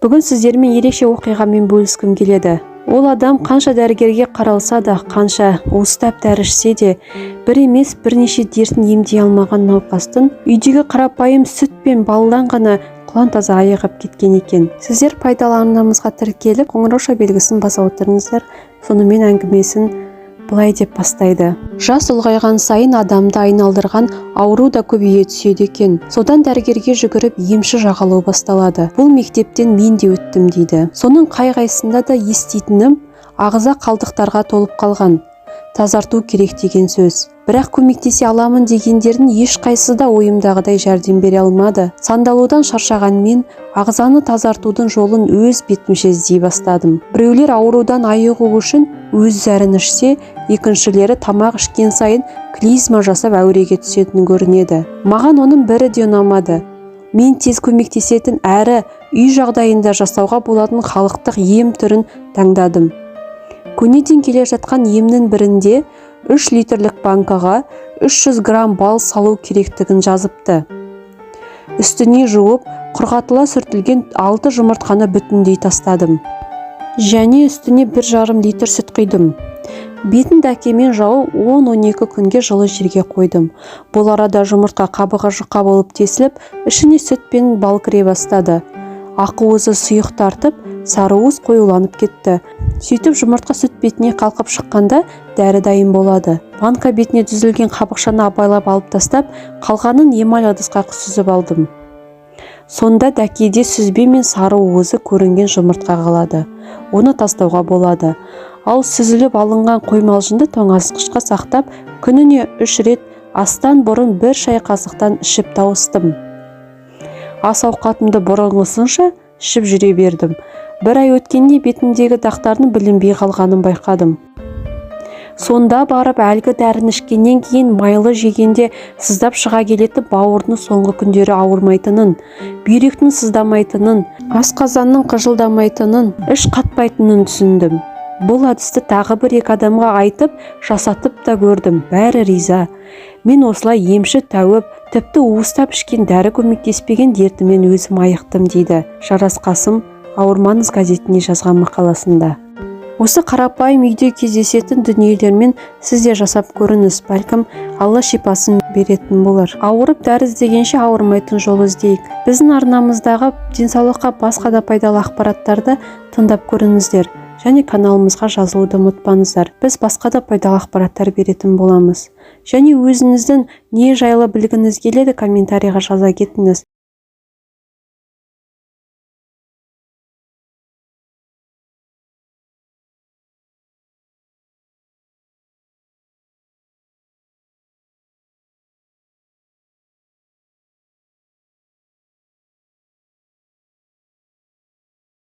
Бүгін сіздермен ерекше оқиғамен бөліскім келеді. Ол адам қанша дәрігерге қаралса да, қанша уыстап дәрі ішсе де, бір емес бірнеше дертін емдей алмаған науқастың үйдегі қарапайым сүт пен балдан ғана құлан таза айығып кеткен екен. Сіздер пайдаланымызға тіркеліп, қоңырауша белгісін баса отырыңыздар. Сонымен әңгімесін былай деп бастайды. Жас ұлғайған сайын адамды айналдырған ауру да көбейе түседі екен. Содан дәрігерге жүгіріп емші жағалау басталады. Бұл мектептен мен де өттім дейді. Соның қай-қайсында да еститінім ағза қалдықтарға толып қалған. Тазарту керек деген сөз. Бірақ көмектесе аламын дегендердің ешқайсысы да ойымдағыдай жәрдем бере алмады. Сандалудан шаршаған мен ағзаны тазартудың жолын өз бетімше іздей бастадым. Біреулер аурудан айығу үшін өз зәрін ішсе, екіншілері тамақ ішкен сайын клизма жасап әуреге түсетін көрінеді. Маған оның бірі де ұнамады. Мен тез көмектесетін әрі үй жағдайында жасауға болатын халықтық ем түрін таңдадым. Көнеден келе жатқан емнің бірінде 3 литрлік банкаға 300 грамм бал салу керектігін жазыпты. Үстіне жуып, құрғатыла сүртілген 6 жұмыртқаны бүтіндей тастадым. Және үстіне 1,5 литр сүт құйдым. Бетін дәкемен жауып 10-12 күнге жылы жерге қойдым. Бұл арада жұмыртқа қабығы жұқа болып тесіліп, ішіне сүт пен бал кіре бастады. Ақуызы сұйық тартып, сарыуыз қоюланып кетті. Сөйтіп жұмыртқа сүт бетіне қалқып шыққанда дәрі дайын болады. Банка бетіне түзілген қабықшаны абайлап алып тастап, қалғанын эмаль ыдысқа сүзіп алдым. Сонда дәкеде сүзбе мен сары уызы көрінген жұмыртқа қалады. Оны тастауға болады. Ал сүзіліп алынған қоймалжынды тоңазытқышқа сақтап, күніне 3 рет астан бұрын 1 шай қасықтан ішіп тауыстым. Ас ауқатымды бұрынғысынша ішіп жүре бердім. 1 ай өткенде бетімдегі дақтардың білінбей қалғанын байқадым. Сонда барып әлгі дәрін ішкеннен кейін майлы жегенде сыздап шыға келетін бауырдың соңғы күндері ауырмайтынын, бүйректің сыздамайтынын, асқазанның қыжылдамайтынын, іш қатпайтынын түсіндім. Бұл әдісті тағы 1-2 адамға айтып, жасатып та көрдім. Бәрі риза. Мен осылай емші тәуіп, тіпті уыстап ішкен дәрі көмектеспеген дертімен өзім айықтым дейді Жарасқасым Ауырмаңыз газетіне жазған мақаласында. Осы қарапайым үйде кездесетін дүниелермен сіз де жасап көріңіз, бәлкім Алла шипасын беретін болар. Ауырып дәрі іздегенше ауырмайтын жол іздейік. Біздің арнамыздағы денсаулыққа басқа да пайдалы ақпараттарды тыңдап көріңіздер. Және каналымызға жазылуды ұмытпаңыздар. Біз басқа да пайдалы ақпараттар беретін боламыз. Және өзіңіздің не жайлы білгіңіз келеді комментарийға жаза кетіңіз.